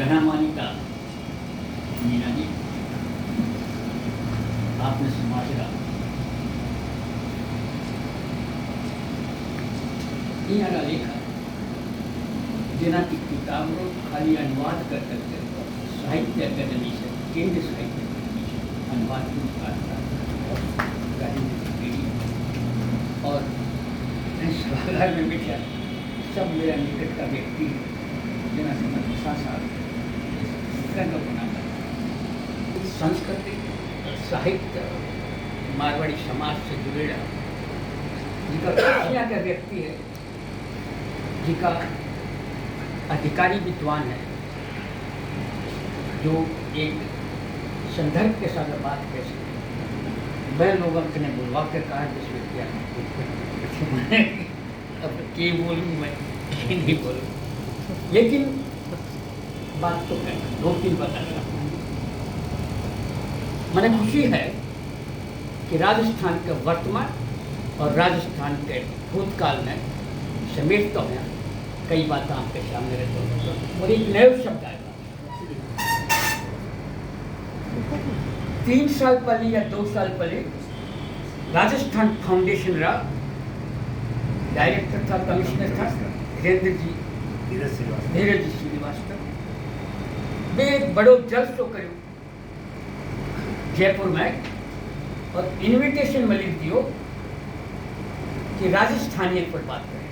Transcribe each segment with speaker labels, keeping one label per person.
Speaker 1: कहना मानिता मीना जी आपने समाज रहा यहाँ लेखा જેનાથી કિતાબનો ખાલી અનુવાદ कर सकते हो साहित्य अकादमी से केंद्रीय साहित्य अकादमी से अनुवाद पुरस्कार और सभागार में बैठा सब मेरा निकट का व्यक्ति है जना समझ साथ बनाता संस्कृति साहित्य मारवाड़ी समाज से जुड़ेला जिनका का व्यक्ति है जिनका अधिकारी विद्वान है जो एक संदर्भ के साथ बात कर सकते मैं लोगों ने बुलवा के कहा विश्वविद्यालय अब के बोलूँ मैं नहीं बोलूँ लेकिन बात तो है दो तीन बता मैंने खुशी है कि राजस्थान के वर्तमान और राजस्थान के भूतकाल में समेटता हूँ कई बातें आपके सामने रहते और एक नया शब्द आएगा 3 साल पहले या 2 साल पहले राजस्थान फाउंडेशन रहा डायरेक्टर था कमिश्नर था धीरज जी श्रीवास्तव वे एक बड़ो जलसो करो जयपुर में और इन्विटेशन मिली दियो कि राजस्थानी पर बात करें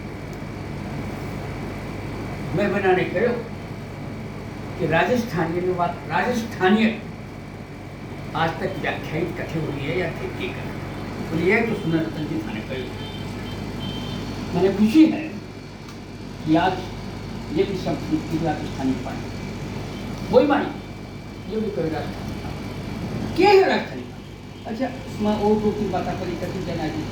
Speaker 1: मैं बनाने कहो कि राजस्थानी आज तक व्याख्यायित कथे हुई है या ठीक है बोलिए तो सुना रतन जी थाने कहो मैंने खुशी है कि आज ये भी सब राजस्थानी पाए वही मानी ये भी कोई राजस्थानी क्या है राजस्थानी अच्छा मैं और 2-3 बातें करी कथी जना जी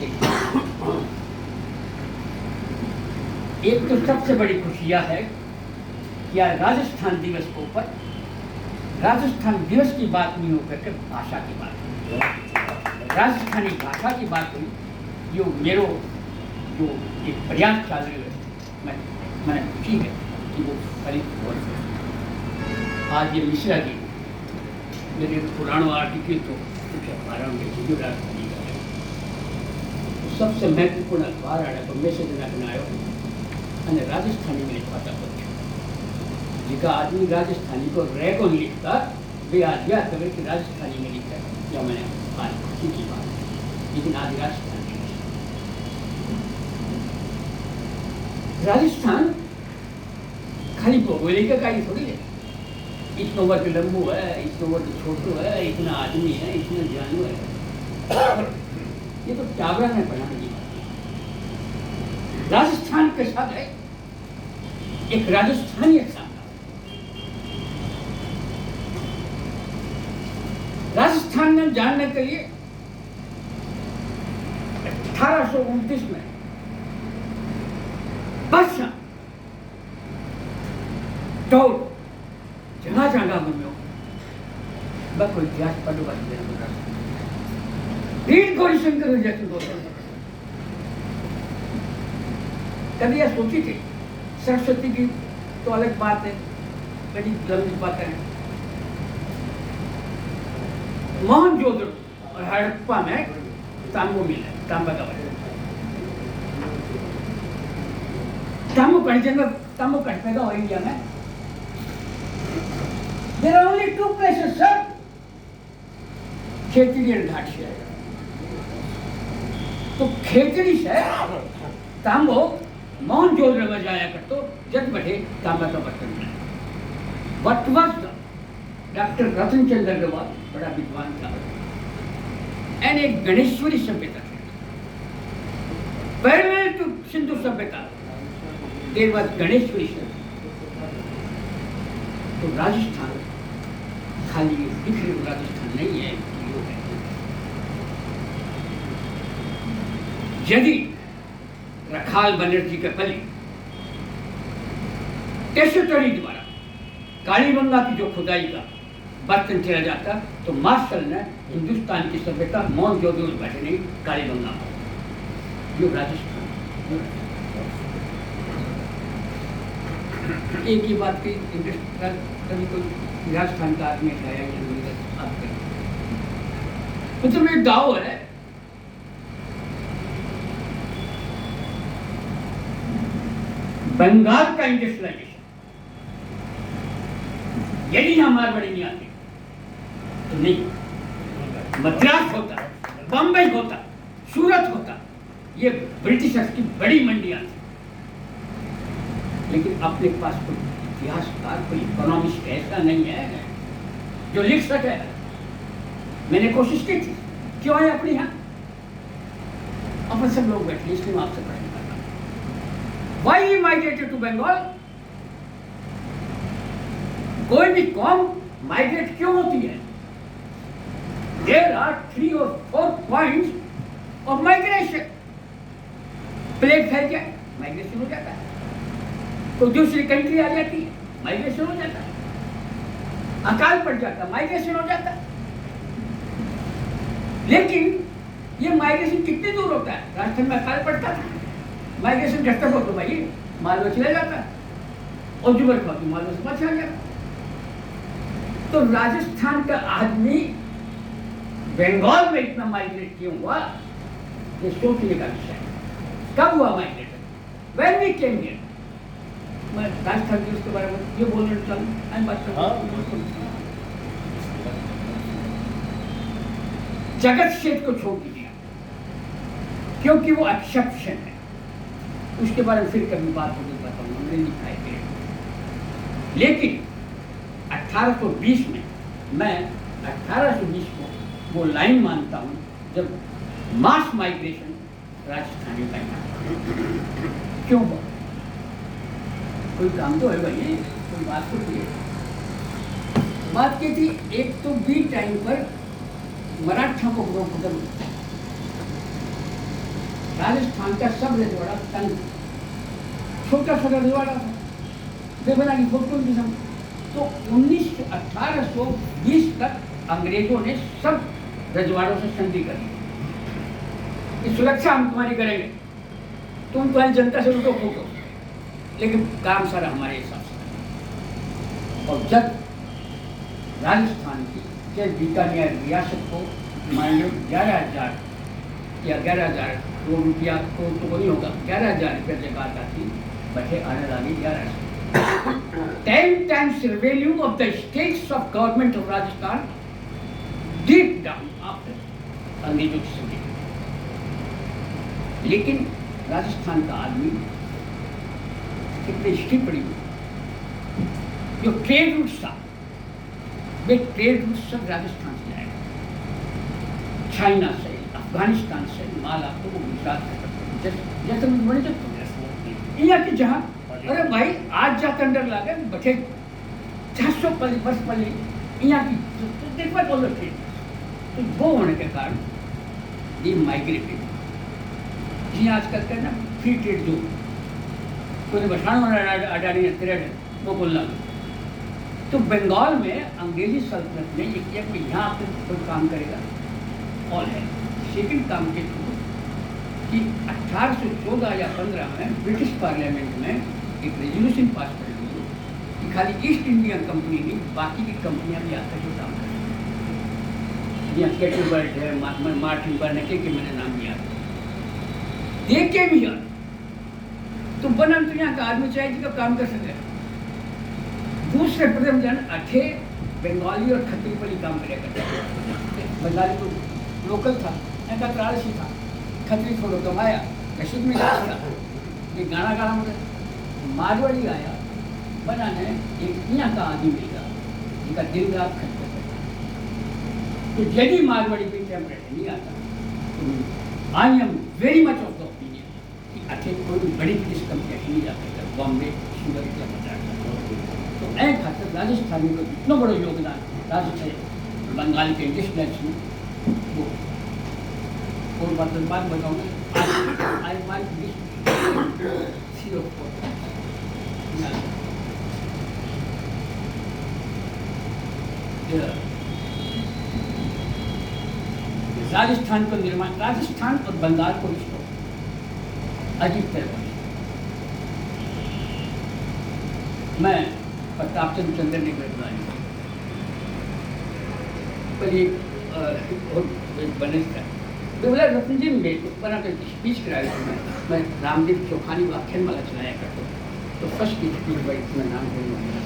Speaker 1: एक तो सबसे बड़ी खुशी यह है कि आज राजस्थान दिवस के ऊपर राजस्थान दिवस की बात नहीं होकर के भाषा की बात हुई राजस्थानी भाषा की बात हुई जो मेरो जो एक प्रयास चल रही है मैंने खुशी है कि वो फलित हो आज ये मिश्रा जी मेरे पुराना आर्टिकल तो कुछ अखबारों के जो राजधानी का है सबसे महत्वपूर्ण अखबार आया तो मैसेज आयो અને राजस्थानी में लिखवाता पड़ता जिका आदमी राजस्थानी को रैको नहीं लिखता वे आज याद करें कि राजस्थानी में लिखता है या मैंने आज खुशी की बात लेकिन आज राजस्थान खाली भौगोलिक का ही थोड़ी है इतना वर्ग लंबू है इतना वर्ग छोटो है इतना आदमी है इतना जानवर है ये तो टावरा में बनाने की बात है राजस्थान के साथ है एक राजस्थानी राजस्थान में जानने के लिए 1829 में बादशाह टोल जगह जगह में कोई इतिहास पढ़ो रीड गौरी शंकर हो जाते दोस्तों कभी यह सोची थी सरस्वती की तो अलग बात है बड़ी लंबी बात है मोहनजोदड़ो और हड़प्पा में तांबू मिला तांबा का तांबू कट पैदा हो इंडिया में There are only 2 places, sir. Khetri और घाट से तो खेतड़ी से तांबो मोहनजोदड़ो में जाया करतो जब बैठे तांबा का बर्तन What was the डॉक्टर रतन चंद्र अग्रवाल बड़ा विद्वान था एंड एक गणेश्वरी सभ्यता थी पैरेलल टू सिंधु सभ्यता देर वाज गणेश्वरी सभ्यता तो राजस्थान खाली बिखरे राजस्थान नहीं है यदि रखाल बनर्जी के पली टेस्टरी द्वारा कालीबंगा की जो खुदाई का बर्तन चला जाता तो मार्शल ने हिंदुस्तान की सभ्यता मोहनजोदड़ो बैठे नहीं कालीबंगा जो राजस्थान एक ही बात की इंटरेस्ट कभी कोई राजस्थान का आदमी है या आप करें मतलब एक गाँव है, बंगाल का इंडस्ट्रियलाइजेशन यदि यहाँ मारवाड़ी नहीं आती तो नहीं, मद्रास होता, बम्बई होता, सूरत होता, ये ब्रिटिशर्स की बड़ी मंडियां थी। लेकिन अपने पास कोई इतिहासकार, कोई इकोनॉमिस्ट ऐसा नहीं है जो लिख सके। मैंने कोशिश की थी, क्यों है अपने यहाँ अपन सब लोग बैठे, इसलिए मैं आपसे प्रश्न करता हूं, why he migrated to Bengal? कोई भी कौम माइग्रेट क्यों होती है? There are 3 or 4 points of migration. Plague फैल जाए, माइग्रेशन हो जाता है, तो दूसरी कंट्री आ जाती है, माइग्रेशन हो जाता है, अकाल पड़ जाता, माइग्रेशन हो जाता है। लेकिन ये माइग्रेशन कितनी दूर होता है? राजस्थान में अकाल पड़ता था, माइग्रेशन घटता हो तो भाई मालवा चला जाता है, और जुबर खाओ तो मालवा से बचा जाता। तो राजस्थान का आदमी बंगाल में इतना माइग्रेट क्यों हुआ, ये सोचने का विषय है। कब हुआ migrate? When we came here, मैं राजस्थान के उसके बारे में ये बोलने चलूं, जगत क्षेत्र को छोड़ दिया क्योंकि वो एक्सेप्शन है, उसके बारे में फिर कभी बात होगी, बताऊंगा, मैंने लिखा है। लेकिन 1820 में मैं 1820 को वो लाइन मानता हूं जब मास माइग्रेशन राजस्थान में पैदा। क्यों हुआ? कोई काम तो है भाई, कोई बात तो की है। बात की थी, एक तो बी टाइम पर मराठा को ग्रो खत्म, राजस्थान का सब रजवाड़ा तंग, छोटा छोटा रजवाड़ा था, बेबना की फोटो की सब। तो 1820 तक अंग्रेजों ने सब रजवाड़ों से संधि कर ली कि सुरक्षा हम तुम्हारी करेंगे, तुम तुम्हारी जनता से लूटो फूटो, लेकिन काम सारा हमारे हिसाब से। और जब राजस्थान की बीकानेर रियासत को मान लो 11,000 या 11,000 करोड़ रुपया को तो नहीं होगा, 11,000 रुपये जब बात आती, बटे आने लगी 11 10 times revenue of the states of government of Rajasthan deep down after अंग्रेजों की संधि। लेकिन राजस्थान का आदमी कितनी हिस्ट्री पड़ी हुई, जो ट्रेड रूट था, वे ट्रेड रूट सब राजस्थान से आएगा, चाइना से, अफगानिस्तान से माल आपको वो गुजरात जैसे बड़े जब यहाँ के जहाँ, अरे भाई आज जा टेंडर लागे बचे 400 पली बस पली यहाँ की तो देखा बोलो थे। तो वो होने के कारण ये माइग्रेटेड जी आजकल का ना फ्री ट्रेड जो कोई बसाना अडानी ट्रेड वो बोलना। तो बंगाल में अंग्रेजी सल्तनत ने ये किया कि यहाँ पे कोई काम करेगा और है। सेकंड काम के थ्रू कि 1814 या 15 में ब्रिटिश पार्लियामेंट में एक रेजोल्यूशन पास कर दी कि खाली ईस्ट इंडिया कंपनी नहीं, बाकी की कंपनियां भी आकर के काम करें। यहाँ कैटलबर्ड है, मार्टिन बर्नेके के मैंने नाम लिया, देखे भी यार तो बनन तो यहाँ का आदमी चाहिए जिसका काम कर सके। दूसरे प्रथम जन अठे बंगाली और खत्री पर ही काम करे करते। बंगाली तो लोकल था, ऐसा त्रालसी था, खत्री थोड़ा कमाया, रशीद में था, ये गाना गाना मुझे मारवाड़ी आया बनाने, एक यहाँ का आदमी मिलेगा जिनका दिन रात खर्च करता है। तो यदि मारवाड़ी पे टेम्परेचर नहीं आता तो I am very much of the opinion कि अच्छे कोई बड़ी ब्रिटिश कंपनी नहीं जा सकता, बॉम्बे शुगर या मद्रास। तो एक हद तक राजस्थानी को इतना बड़ा योगदान राजस्थान बंगाल के इंडस्ट्रियल्स में वो और बात बताऊँगा। आई वांट राजस्थान को निर्माण, राजस्थान और बंगाल को रिश्तों अजीब तरह मैं प्रताप चंद्र चंद्र ने बदलानी पर एक बने था तो बोला रतन जी मेरे बना कर स्पीच कराया था मैं रामदेव चौखानी व्याख्यान वाला चलाया करता तो फर्स्ट की स्पीच भाई मैं नाम बोलूँगा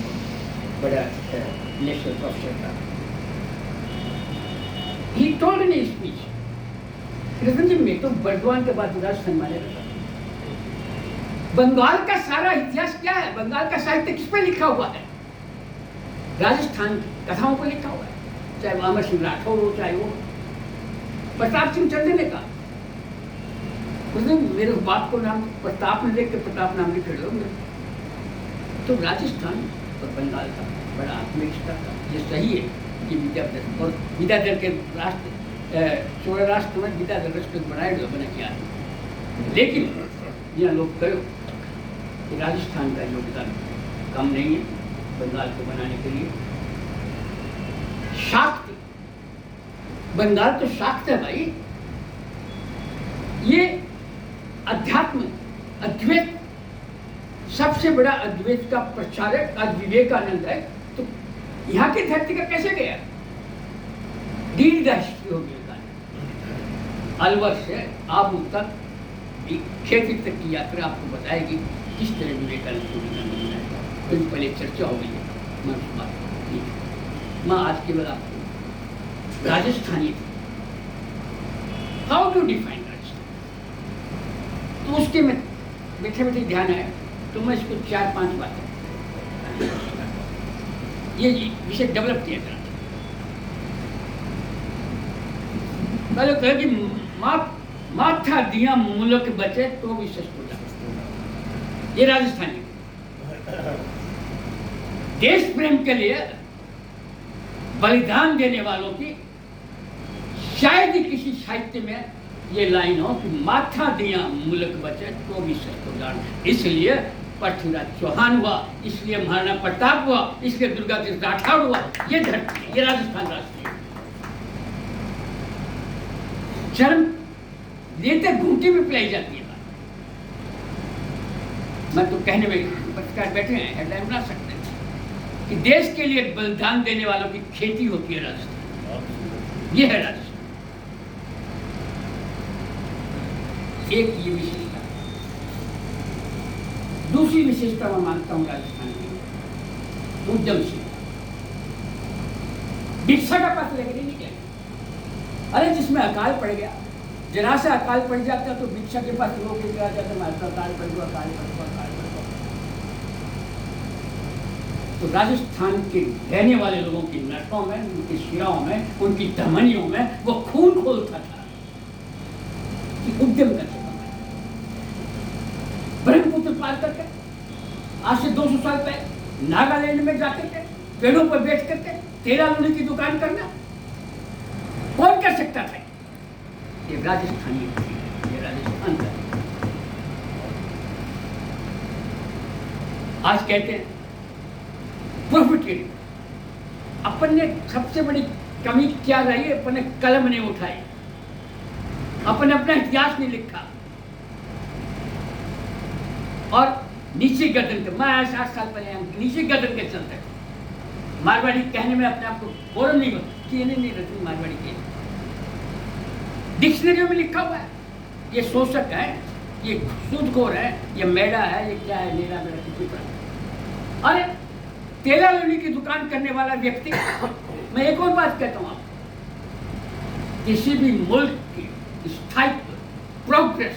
Speaker 1: बड़ा नेशनल प्रोफेसर था ही टोल्ड इन स्पीच रतन जी मैं तो बर्दवान के बाद राजस्थान माने था बंगाल का सारा इतिहास क्या है बंगाल का साहित्य किस पे लिखा हुआ है राजस्थान कथाओं पर लिखा हुआ है चाहे अमर सिंह राठौर हो चाहे वो प्रताप सिंह चंद्र ने कहा उसने मेरे बाप को नाम प्रताप ने देख के प्रताप नाम लिख रहे तो राजस्थान और बंगाल का बड़ा आत्मिकता था ये सही है कि विद्याधर और विद्याधर के राष्ट्र चोड़ा राष्ट्र में विद्याधर राष्ट्र बनाए हुए बना किया है लेकिन यह लोग कहो कि राजस्थान का योगदान कम नहीं है बंगाल को बनाने के लिए शाक्त बंगाल तो शाक्त है भाई ये अध्यात्म अद्वैत सबसे बड़ा अद्वैत का प्रचारक आज विवेकानंद है तो यहाँ की धरती का कैसे गया दीर्घ हिस्ट्री हो विवेकानंद अलवर से आबू तक खेती तक की यात्रा आपको बताएगी किस तरह विवेकानंद को बनाया तो पहले चर्चा हो गई है मैं आज केवल आपको Rajasthani how to define Rajasthan तो उसके में बैठे बैठे ध्यान आया तो मैं इसको 4-5 बातें ये विषय डेवलप किया था पहले कहे कि माथा दिया मुल्क बचे तो भी सस्त हो जाए ये राजस्थानी देश प्रेम के लिए बलिदान देने वालों की शायद ही किसी साहित्य में ये लाइन हो कि माथा दिया मुल्क बचे तो भी सस्त हो जाए इसलिए पृथ्वीराज चौहान हुआ इसलिए महाराणा प्रताप हुआ इसलिए दुर्गा राठौर हुआ ये धरती ये राजस्थान राष्ट्रीय जन्म लेते घूंटी में पिलाई जाती है मैं तो कहने में पत्रकार बैठे हैं हेडलाइन बना सकते हैं कि देश के लिए बलिदान देने वालों की खेती होती है राजस्थान ये है राजस्थान एक ये विशेषता दूसरी विशेषता मैं मानता हूं राजस्थान की उद्यमशीलता भिक्षा का पात्र लेकर नहीं क्या अरे जिसमें अकाल पड़ गया जरा से अकाल पड़ जाता तो भिक्षा के पास लोग लेकर आ जाते मैं अकाल पड़ गया अकाल पड़ गया अकाल पड़ गया तो राजस्थान के रहने वाले लोगों की नसों में उनकी शिराओं में उनकी धमनियों में वो खून खोलता था कि उद्यम करके ब्रह्मपुत्र पार करके आज से 200 साल पहले नागालैंड में जाकर के पेड़ों पर बैठ करके 13 लोने की दुकान करना कौन कर सकता था ये राजस्थानी ये राजस्थान का आज कहते हैं प्रॉफिटेड अपन ने सबसे बड़ी कमी क्या रही अपन ने कलम नहीं उठाई अपन ने अपना इतिहास नहीं लिखा और नीचे गर्दन के मैं 60 साल पहले नीचे गर्दन के चलते मारवाड़ी कहने में अपने आप को गौरव नहीं कि नहीं रखती मारवाड़ी के डिक्शनरियों में लिखा हुआ है ये शोषक है ये सूदखोर है ये मेढ़ा है ये क्या है मेरा मेरा किसी पर अरे 13 लोनी की दुकान करने वाला व्यक्ति मैं एक और बात कहता हूँ आप किसी भी मुल्क की स्थायित्व प्रोग्रेस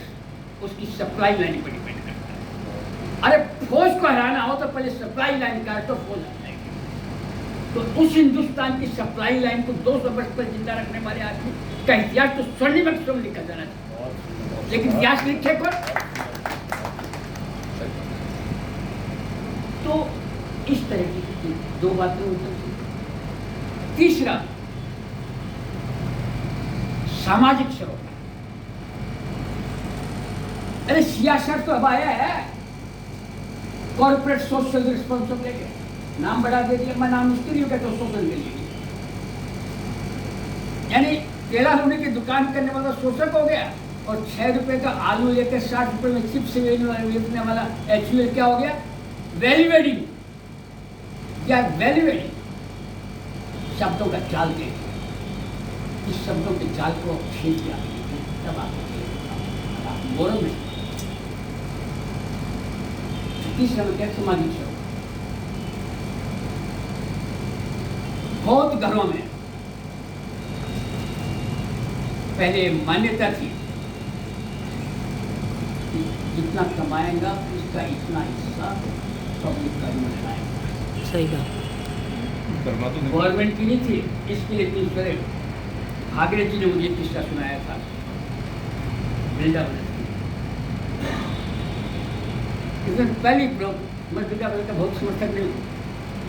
Speaker 1: उसकी सप्लाई लाइन पर डिपेंड करता है अरे फौज को हराना हो तो पहले सप्लाई लाइन काट तो फौज आ जाएगी तो उस हिंदुस्तान की सप्लाई लाइन को 200 वर्ष पर जिंदा रखने वाले आदमी का इतिहास तो स्वर्णिम अक्षरों में लिखा जाना चाहिए लेकिन इतिहास लिखे कौन तो इस तरह की 2 बातें होती। तीसरा सामाजिक सरोकार अरे सियासत तो अब आया है कॉर्पोरेट सोशल रिस्पॉन्सिबिलिटी नाम बढ़ा दे दिया मैं नाम उसके लिए कहता हूँ सोशल के लिए यानी 13 लोने की दुकान करने वाला शोषक हो गया और 6 रुपए का आलू लेकर 60 रुपए में चिप्स बेचने वाला HUL क्या हो गया वैल्यू एडिंग क्या वैल्यूएबल शब्दों का जाल दे, इस शब्दों के जाल को छेद दिया, तब आप मोरम में तीसरा में क्या समाधि से बहुत घरों में पहले मान्यता थी कि जितना कमाएगा उसका इतना हिस्सा पब्लिक का बनाएगा।
Speaker 2: सही बात।
Speaker 1: गवर्नमेंट की नहीं थी, इसके लिए इतनी करे। भागरे जी ने मुझे किस्सा सुनाया था वृंदावन। पहली मैं वृंदावन का बहुत समर्थक नहीं हूँ,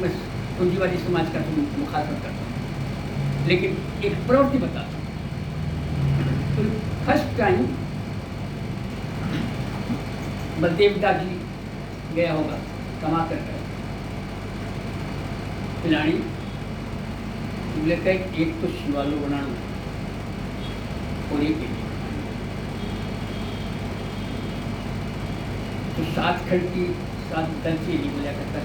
Speaker 1: मैं पूंजीवादी समाज का मुखातिब करता हूँ, लेकिन एक प्रवृत्ति बताता हूँ। तो फर्स्ट टाइम बलदेव दास जी गया होगा कमा कर पिलानी, लेकर एक तो शिवालय बनाना और एक तो 7 खंड की 7 दल की बोला करता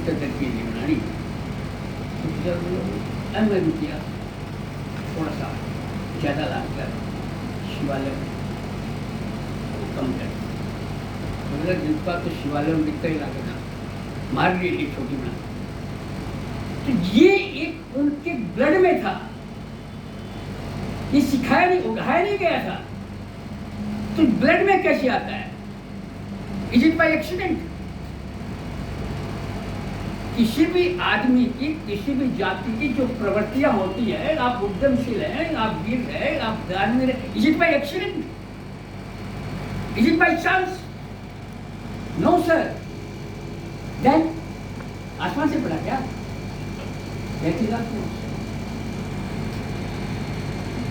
Speaker 1: दल की बनानी। तो जब मैं किया थोड़ा सा ज़्यादा लाभ कर शिवालय कम कर, मगर जिनका तो शिवालय में दिखता ही लागेगा मार लिए एक छोटी बना। तो ये एक उनके ब्लड में था, ये सिखाया नहीं, उगाया नहीं गया था। तो ब्लड में कैसे आता है? Is it by accident? किसी भी आदमी की, किसी भी जाति की जो प्रवृत्तियां होती है, आप उद्यमशील हैं, आप वीर हैं, आप दानवीर हैं, is it by accident? Is it by chance? No sir. Then आसमान से पड़ा क्या?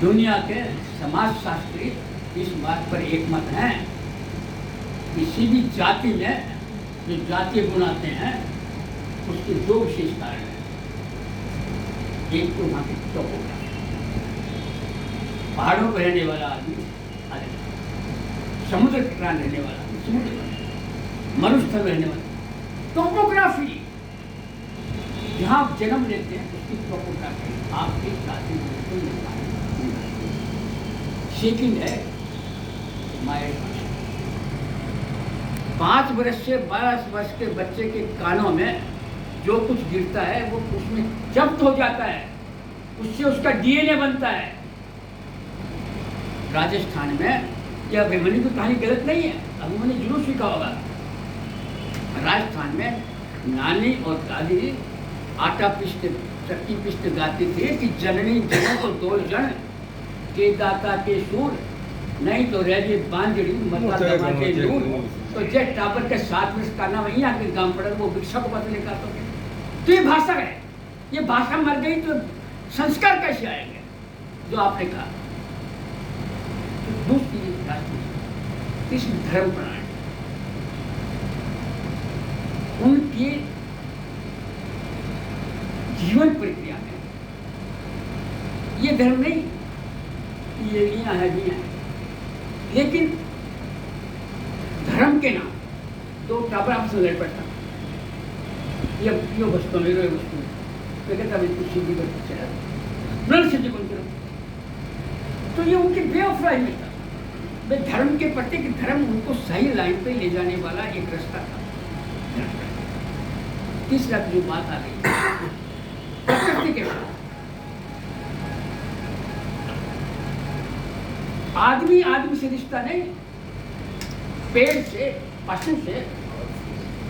Speaker 1: दुनिया के समाजशास्त्री इस बात पर एकमत हैं, किसी भी जाति में जो जातीय गुण आते हैं उसके 2 विशेष कारण हैं। एक तो वहाँ के टोपोग्राफी, पहाड़ों पर रहने वाला आदमी अलग, समुद्र के किनारे रहने वाला आदमी समुद्र, मरुस्थल रहने वाला। टोपोग्राफी, जहाँ आप जन्म लेते हैं उसकी टोपोग्राफी आपके जाति को सेकंड है माया। 5 वर्ष से 12 वर्ष के बच्चे के कानों में जो कुछ गिरता है वो उसमें जब्त हो जाता है, उससे उसका डीएनए बनता है। राजस्थान में यह अभिमन्यु की कहानी गलत नहीं है, अभिमन्यु जरूर सीखा होगा। राजस्थान में नानी और दादी आटा पीसते, चक्की पीसते गाते थे कि जननी जनों को 2 जन के दाता के सूर, नहीं तो रह गए बांझड़ी मता दमा के दूर। तो जे टापर के 7 वर्ष का नाम वहीं आके काम पड़ा, वो भिक्षा को बदले का। तो ये भाषा है, ये भाषा मर गई तो संस्कार कैसे आएंगे जो आपने कहा। तो दूसरी इस धर्म प्रणाली उनकी जीवन प्रक्रिया में ये धर्म नहीं, ये लिया है दिया है, लेकिन धर्म के नाम 2 टापर आपसे लड़ पड़ता, ये वस्तु मेरो वस्तु मैं कहता बिल्कुल सिद्धि पर चला नल सिद्धि बन करो। तो ये उनके वे ऑफ लाइफ में था। धर्म के प्रति कि धर्म उनको सही लाइन पे ले जाने वाला एक रास्ता था। तीसरा जो बात आ गई प्रकृति के साथ, आदमी आदमी से रिश्ता नहीं, पेड़ से, पशु से,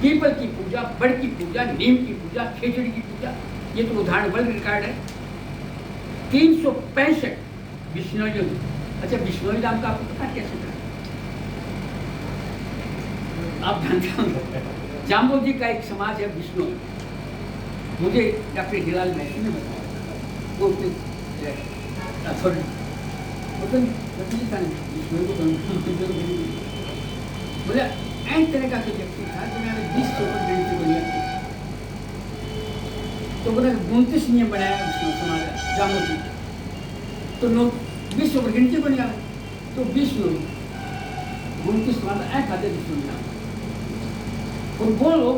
Speaker 1: पीपल की पूजा, बड़ की पूजा, नीम की पूजा, खेजड़ी की पूजा, ये तो उदाहरण वर्ल्ड रिकॉर्ड है। 365 बिश्नोई। अच्छा, बिश्नोई नाम का आपको पता कैसे था? आप जानते हो जाम्बो जी का एक समाज है बिश्नोई, मुझे डॉक्टर हिलाल महसी ने बताया। वो बोले ऐन तरह का कोई व्यक्ति था जो मैंने 20 से ऊपर गिनती बनी थी। तो बोले 29 नियम बनाया समाज जामो जी, तो लोग 20 ऊपर गिनती बनी आए, तो 20 लोग 29 समाज ऐ खाते 20 लोग, और वो लोग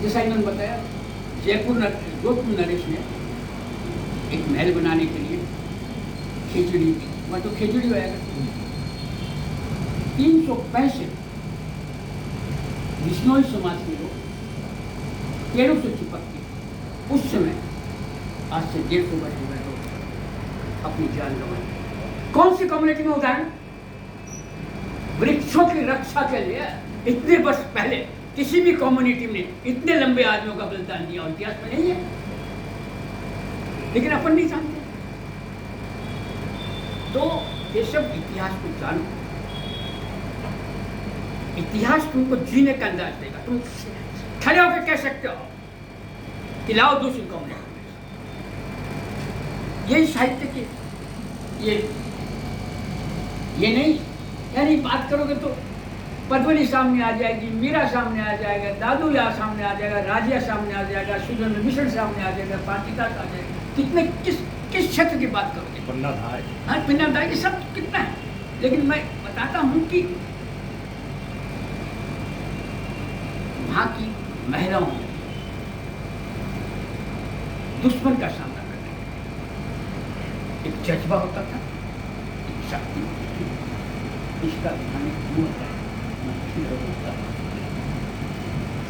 Speaker 1: जैसा इन्होंने बताया, जोधपुर नरेश ने एक महल बनाने के लिए खिचड़ी की, वहाँ तो खिचड़ी होगा 365 बिश्नोई समाज के लोग पेड़ों से चिपक के उस समय आज से 150 वर्ष पहले अपनी जान गंवाई। कौन सी कम्युनिटी में उदाहरण? वृक्षों की रक्षा के लिए इतने वर्ष पहले किसी भी कम्युनिटी ने इतने लंबे आदमियों का बलिदान दिया और इतिहास में नहीं है, लेकिन अपन नहीं जानते। तो ये सब इतिहास को जानो, इतिहास तुमको जीने का अंदाज देगा। तुम खड़े होकर कह सकते हो कि लाओ दूसरी कम्युनिटी, यही साहित्य की ये नहीं, यानी बात करोगे तो पद्मनी सामने आ जाएगी, मीरा सामने आ जाएगा, दादू या सामने आ जाएगा, राजिया सामने आ जाएगा, सुजन मिश्र सामने आ जाएगा, पाकिता आ जाएगा। कितने किस क्षेत्र की बात करोगे? पन्नाधाय, हाँ पन्नाधाय ये सब कितना है। लेकिन मैं बताता हूँ कि वहाँ की महिलाओं ने दुश्मन का सामना करने का एक जज्बा होता था, एक शक्ति होती थी। इसका ध्यान होता है,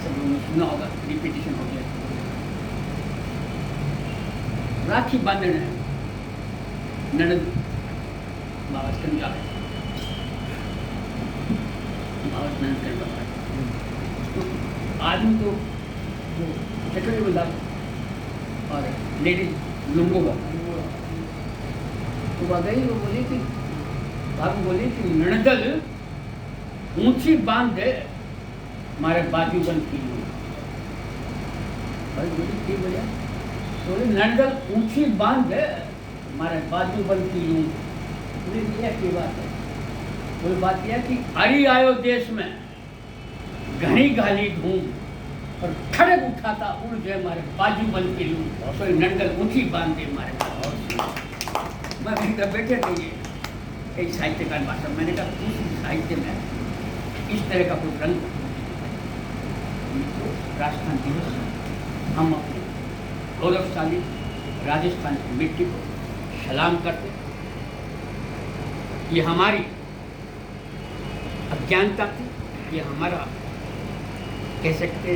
Speaker 1: सब लोगों ने सुना होगा, रिपीटिशन हो गया। राखी बांधने ननद बाबा कंजा आदमी तो चटनी बोला और लेडीज लुंगो तो गई। वो बोली कि भाभी बोली कि नणदल ऊंची बांध दे मारे बाजू बंद की बोली बोलिया बोले नणदल ऊंची बांध दे मारे बाजू बंद की लूं। बोले क्या बात है? बोले बात यह कि हरी आयो देश में घनी घाली धूम और खड़ग उठाता उड़ गए मारे बाजू बंद के लूं। तो नणदल ऊंची बांध दे मारे। मैं बैठे थे ये एक साहित्यकार भाषा, मैंने कहा उस साहित्य में इस तरह का कोई रंग राजस्थान दिवस हम अपने गौरवशाली राजस्थान की मिट्टी को सलाम करते। ये हमारी अज्ञानता थी, ये हमारा कह सकते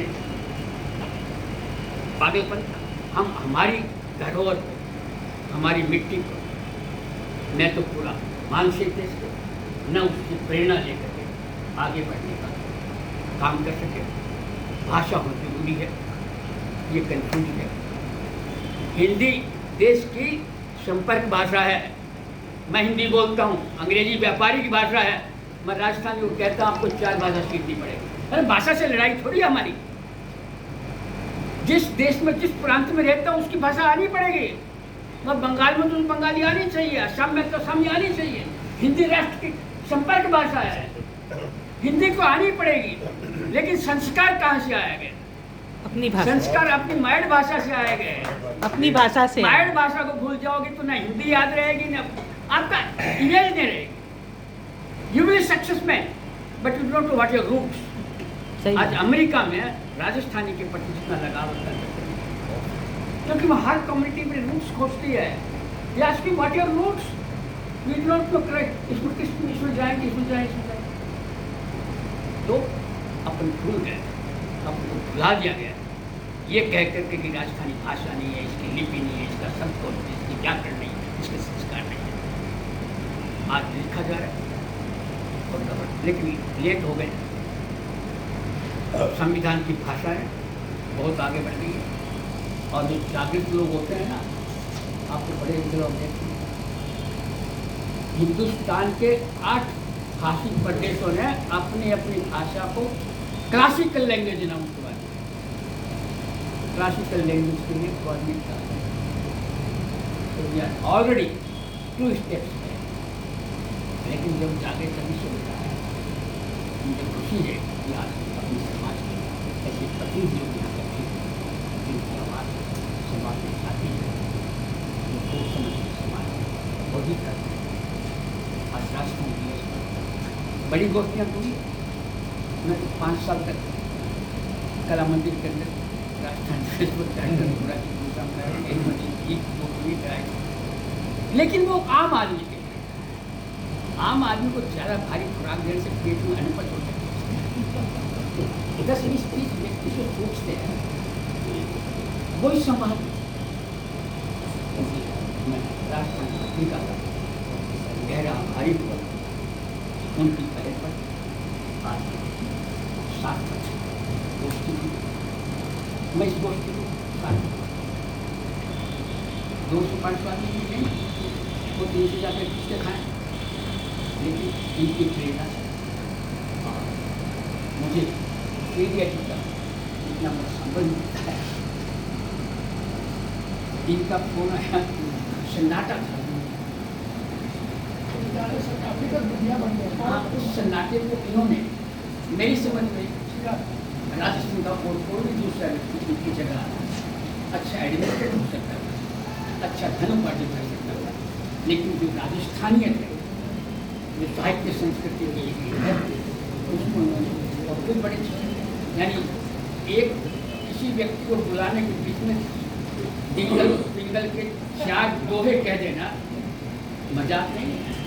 Speaker 1: पागलपन था। हम हमारी धरोहर को, हमारी मिट्टी को न तो पूरा मानसिक देश को, न उसकी प्रेरणा लेकर के आगे बढ़ने का काम कर सके। भाषा हो जरूरी है, ये कंफ्यूज है। हिंदी देश की संपर्क भाषा है। मैं हिंदी बोलता हूँ, अंग्रेजी व्यापारी की भाषा है। मैं राजस्थानी को कहता हूँ आपको 4 भाषा सीखनी पड़ेगी। अरे भाषा से लड़ाई थोड़ी हमारी। जिस देश में जिस प्रांत में रहता हूँ उसकी भाषा आनी पड़ेगी। मैं बंगाल में तो बंगाली आनी चाहिए, असम में तो असमी आनी चाहिए। हिंदी राष्ट्र की संपर्क भाषा है, हिंदी को आनी पड़ेगी। लेकिन संस्कार कहाँ से आएंगे?
Speaker 2: अपनी भाषा,
Speaker 1: संस्कार अपनी माइड भाषा से आएंगे।
Speaker 2: अपनी भाषा से।
Speaker 1: माइड भाषा को भूल जाओगे तो ना हिंदी याद रहेगी, ना आपका इमेज नहीं रहेगी। You will success man but you don't know what your roots. आज अमेरिका में राजस्थानी के प्रति जितना लगाव होता है, क्योंकि वहाँ हर कम्युनिटी में रूट्स खोजती है। ये asking what your roots, we do not know correct. इसमें जाएंगे, इसमें जाएंगे। तो अपन भूल गए, अपन भुला दिया गया ये कह करके कि राजस्थानी भाषा नहीं है, इसकी लिपि नहीं है, इसका शब्दकोश नहीं है, इसकी व्याकरण नहीं है, इसके संस्कार नहीं है। आज लिखा जा रहा है और लेकिन लेट हो गए। संविधान की भाषा है बहुत आगे बढ़ गई है। और जो जागृत लोग होते हैं ना, आपको बड़े लोग देखते हैं, हिंदुस्तान के 8 भाषी प्रदेशों ने अपनी अपनी भाषा को क्लासिकल लैंग्वेज नाम दिया। क्लासिकल लैंग्वेज के लिए गवर्नमेंट का तो वी आर ऑलरेडी 2 स्टेप्स है। लेकिन जब जागे तभी से होता है। मुझे खुशी है कि आज अपने समाज में ऐसे प्रतिनिधि यहाँ करते हैं जिनकी आवाज़ समाज में आती है, जो सोच समझ के समाज में वही करते हैं। आज राष्ट्रीय दिवस पर बड़ी गोष्ठियाँ हुई। मैं 5 साल तक कला मंदिर के अंदर राजस्थान फेसबुक लेकिन वो आम आदमी के लिए, आम आदमी को ज़्यादा भारी खुराक देने से पेट में अनपच हो जाती है। 10-20 व्यक्ति जो सोचते हैं वही संभव मैं राजस्थान पत्रिका का गहरा आभारी हुआ उनकी पहल पर आज सार्थक गोष्ठी की। मैं इस गोष्ठी को सार्थक 200-500 आदमी भी नहीं वो 3 से जाकर किसके खाएँ, लेकिन इनकी प्रेरणा से और मुझे एरिया का इतना बड़ा संबंध मिलता है। इनका फोन आया, सन्नाटा था। हाँ, उस सन्नाटे को इन्होंने मेरी समझ में राजस्थान का और कोई भी दूसरा व्यक्ति उनकी जगह अच्छा एडमिनिस्ट्रेट हो सकता था, अच्छा धन उपार्जन कर सकता था, लेकिन जो राजस्थानियत है, जो साहित्य संस्कृति के लिए है, उसको उन्होंने और फिर बड़े यानी एक किसी व्यक्ति को बुलाने के बीच में डिंगल पिंगल के 4 दोहे कह देना मजाक नहीं है।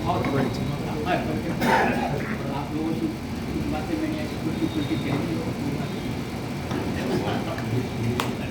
Speaker 1: बहुत बड़ी आप लोगों की बातें मैंने ऐसी कुछ कह दी।